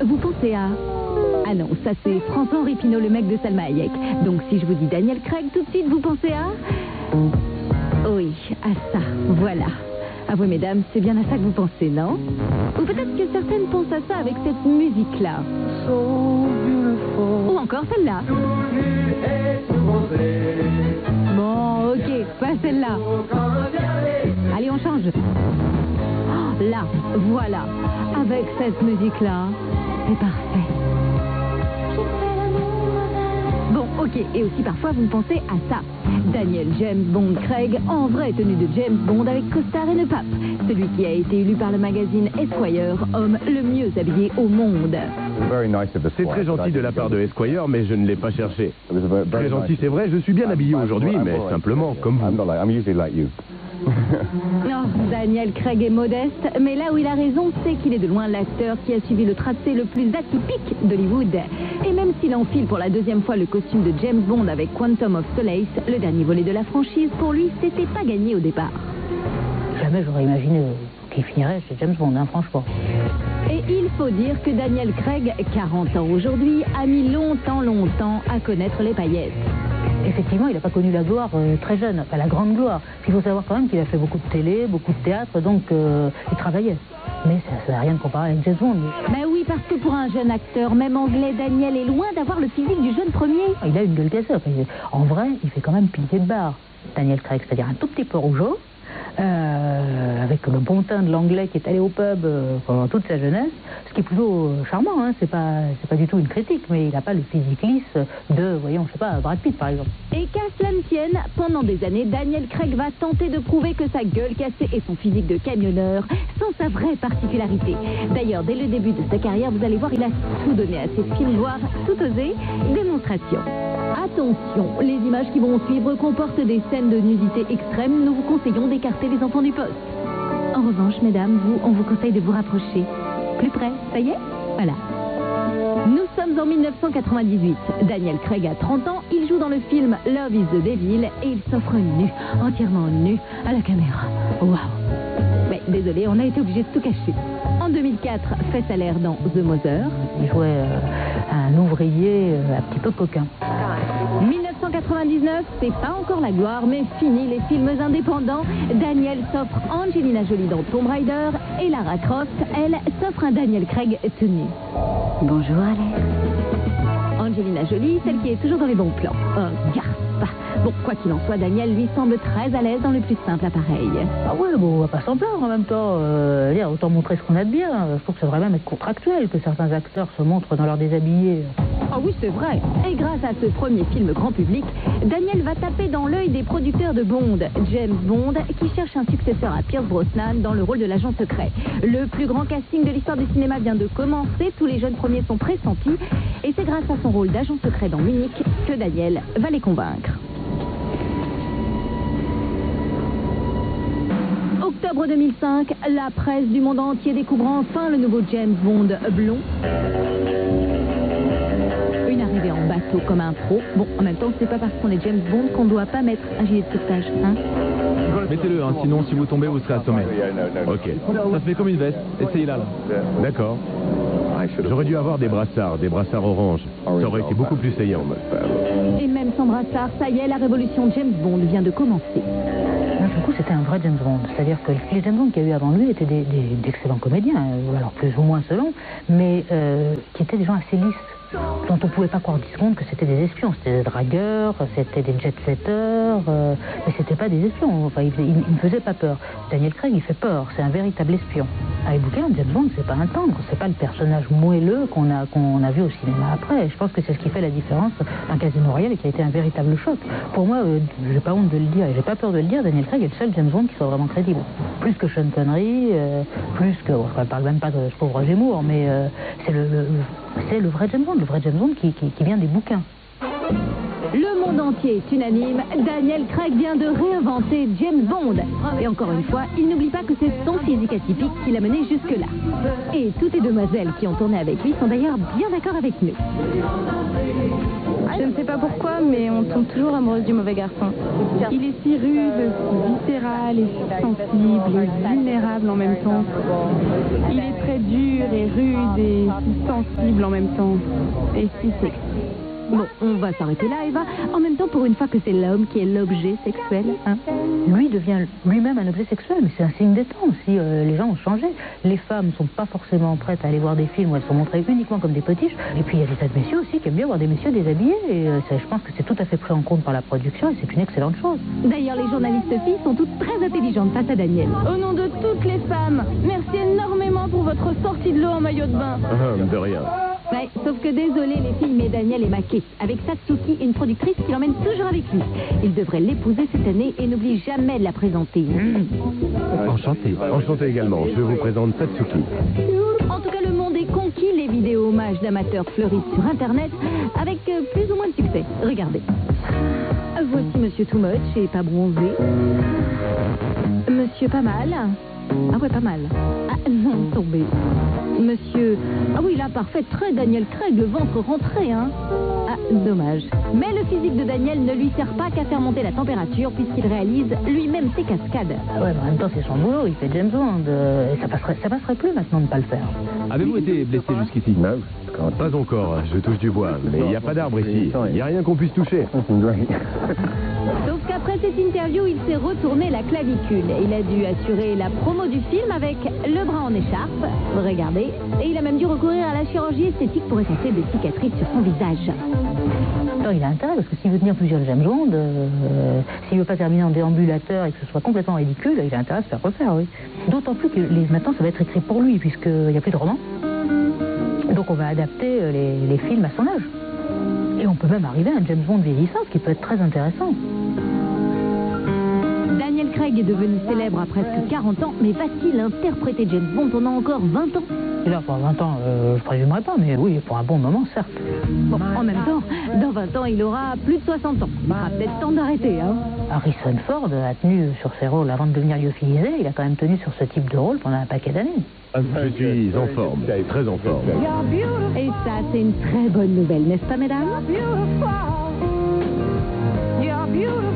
vous pensez à... Ah non, ça c'est François-Henri Pinault, le mec de Salma Hayek. Donc si je vous dis Daniel Craig, tout de suite vous pensez à... Oui, à ça, voilà. Ah oui, mesdames, c'est bien à ça que vous pensez, non? Ou peut-être que certaines pensent à ça avec cette musique-là. Ou encore celle-là. Bon, ok, pas celle-là. Allez, on change. Oh, là, voilà. Avec cette musique-là, c'est parfait. Bon, ok, et aussi parfois vous pensez à ça. Daniel James Bond Craig en vraie tenue de James Bond avec costard et nœud pape. Celui qui a été élu par le magazine Esquire homme le mieux habillé au monde. C'est très gentil de la part de Esquire, mais je ne l'ai pas cherché. Très gentil, c'est vrai, je suis bien habillé aujourd'hui, mais simplement comme vous. Non, Daniel Craig est modeste, mais là où il a raison, c'est qu'il est de loin l'acteur qui a suivi le tracé le plus atypique d'Hollywood. Et même s'il enfile pour la deuxième fois le costume de James Bond avec Quantum of Solace, le dernier volet de la franchise, pour lui, c'était pas gagné au départ. Jamais j'aurais imaginé qu'il finirait chez James Bond, hein, franchement. Et il faut dire que Daniel Craig, 40 ans aujourd'hui, a mis longtemps à connaître les paillettes. Effectivement, il n'a pas connu la gloire très jeune, enfin la grande gloire. Il faut savoir quand même qu'il a fait beaucoup de télé, beaucoup de théâtre, donc il travaillait. Mais ça n'a rien de comparé avec James Bond. Ben oui, parce que pour un jeune acteur, même anglais, Daniel est loin d'avoir le physique du jeune premier. Il a une gueule cassée. Enfin, en vrai, il fait quand même pilier de bar, Daniel Craig, c'est-à-dire un tout petit peu rougeau, avec le bon teint de l'anglais qui est allé au pub pendant toute sa jeunesse, ce qui est plutôt charmant, hein. C'est pas du tout une critique, mais il n'a pas le physique lisse de, voyons, je sais pas, Brad Pitt par exemple. Et qu'à cela ne tienne, pendant des années, Daniel Craig va tenter de prouver que sa gueule cassée et son physique de camionneur sont sa vraie particularité. D'ailleurs, dès le début de sa carrière, vous allez voir, il a tout donné à ses films, voire tout osé, démonstration. Attention, les images qui vont suivre comportent des scènes de nudité extrême, nous vous conseillons d'écarter les enfants du poste. En revanche, mesdames, on vous conseille de vous rapprocher. Plus près, ça y est? Voilà. Nous sommes en 1998. Daniel Craig a 30 ans, il joue dans le film Love is the Devil et il s'offre nu, entièrement nu, à la caméra. Waouh! Mais désolé, on a été obligé de tout cacher. En 2004, fait salaire dans The Mother. Il jouait un ouvrier un petit peu coquin. 1999, c'est pas encore la gloire, mais fini les films indépendants. Daniel s'offre Angelina Jolie dans Tomb Raider et Lara Croft, elle, s'offre un Daniel Craig tenu. Bonjour Alex. Angelina Jolie, celle qui est toujours dans les bons plans. Garce. Bon, quoi qu'il en soit, Daniel lui semble très à l'aise dans le plus simple appareil. Ah ouais, bon, on va pas s'en plaindre en même temps. Autant montrer ce qu'on a de bien. Je trouve que ça devrait même être contractuel que certains acteurs se montrent dans leur déshabillé. Ah oui, c'est vrai. Et grâce à ce premier film grand public, Daniel va taper dans l'œil des producteurs de Bond, James Bond, qui cherche un successeur à Pierce Brosnan dans le rôle de l'agent secret. Le plus grand casting de l'histoire du cinéma vient de commencer, tous les jeunes premiers sont pressentis, et c'est grâce à son rôle d'agent secret dans Munich que Daniel va les convaincre. Octobre 2005, la presse du monde entier découvre enfin le nouveau James Bond blond. Une arrivée en bateau comme un pro. Bon, en même temps, c'est pas parce qu'on est James Bond qu'on doit pas mettre un gilet de sauvetage, hein? Mettez-le, hein, sinon si vous tombez, vous serez assommé. Ok. Ça se fait comme une veste. Essayez-la, là. D'accord. J'aurais dû avoir des brassards orange. Ça aurait été beaucoup plus saillant. Et même sans brassard, ça y est, la révolution James Bond vient de commencer. Du coup, c'était un vrai James Bond. C'est-à-dire que les James Bond qu'il y a eu avant lui étaient d'excellents comédiens, alors plus ou moins selon, mais qui étaient des gens assez lisses, dont on ne pouvait pas croire 10 secondes que c'était des espions. C'était des dragueurs, c'était des jet-setters, mais c'était pas des espions. Enfin, il ne faisait pas peur. Daniel Craig, il fait peur. C'est un véritable espion. Avec Bouquin, James Bond, c'est pas un tendre, c'est pas le personnage moelleux qu'on a vu au cinéma après. Je pense que c'est ce qui fait la différence d'un Casino Royale et qui a été un véritable choc. Pour moi, j'ai pas honte de le dire et j'ai pas peur de le dire, Daniel Craig est le seul James Bond qui soit vraiment crédible. Plus que Sean Connery, plus que, je ne parle même pas de ce pauvre Roger Moore, mais c'est le vrai James Bond, qui vient des bouquins. Le monde entier est unanime, Daniel Craig vient de réinventer James Bond. Et encore une fois, il n'oublie pas que c'est son physique atypique qui l'a mené jusque-là. Et toutes les demoiselles qui ont tourné avec lui sont d'ailleurs bien d'accord avec nous. Je ne sais pas pourquoi, mais on tombe toujours amoureuse du mauvais garçon. Il est si rude, si viscéral et si sensible et vulnérable en même temps. Il est très dur et rude et si sensible en même temps. Et si sexy. Bon, on va s'arrêter là, Eva. En même temps, pour une fois que c'est l'homme qui est l'objet sexuel, hein. Lui devient lui-même un objet sexuel, mais c'est un signe des temps aussi. Les gens ont changé. Les femmes ne sont pas forcément prêtes à aller voir des films où elles sont montrées uniquement comme des potiches. Et puis il y a des tas de messieurs aussi qui aiment bien voir des messieurs déshabillés. Et ça, je pense que c'est tout à fait pris en compte par la production et c'est une excellente chose. D'ailleurs, les journalistes filles sont toutes très intelligentes face à Daniel. Au nom de toutes les femmes, merci énormément pour votre sortie de l'eau en maillot de bain. De rien. Ouais, sauf que désolé les filles, mais Daniel est maqué. Avec Satsuki, une productrice qui l'emmène toujours avec lui. Il devrait l'épouser cette année et n'oublie jamais de la présenter. Enchanté. Enchanté également. Je vous présente Satsuki. En tout cas, le monde est conquis. Les vidéos hommages d'amateurs fleurissent sur Internet avec plus ou moins de succès. Regardez. Voici Monsieur Too Much et pas bronzé. Monsieur Pas Mal. Ah ouais, pas mal. Ah non, tombé. Monsieur... Ah oui, là, parfait, très Daniel Craig, le ventre rentré, hein. Ah, dommage. Mais le physique de Daniel ne lui sert pas qu'à faire monter la température puisqu'il réalise lui-même ses cascades. Ouais, mais en même temps, c'est son boulot, il fait James Bond. Et ça passerait plus maintenant de ne pas le faire. Avez-vous été blessé jusqu'ici? Non, pas encore. Je touche du bois. Mais il n'y a pas d'arbre ici. Il n'y a rien qu'on puisse toucher. Sauf qu'après cette interview, il s'est retourné la clavicule. Il a dû assurer la promo du film avec le bras en écharpe. Regardez. Et il a même dû recourir à la chirurgie esthétique pour effacer des cicatrices sur son visage. Non, il a intérêt, parce que s'il veut tenir plusieurs James Bond, s'il veut pas terminer en déambulateur et que ce soit complètement ridicule, il a intérêt à se faire refaire, oui. D'autant plus que maintenant, ça va être écrit pour lui, puisqu'il n'y a plus de romans. Donc on va adapter les films à son âge. Et on peut même arriver à un James Bond vieillissant, ce qui peut être très intéressant. Daniel Craig est devenu célèbre à presque 40 ans, mais va-t-il interpréter James Bond pendant encore 20 ans? Et là, pour 20 ans, je présumerais pas, mais oui, pour un bon moment, certes. Bon, en même temps, dans 20 ans, il aura plus de 60 ans. Il sera peut-être temps d'arrêter, hein. Harrison Ford a tenu sur ses rôles avant de devenir lyophilisé, il a quand même tenu sur ce type de rôle pendant un paquet d'années. Je suis en forme, très en forme. Et ça, c'est une très bonne nouvelle, n'est-ce pas, mesdames? You're beautiful.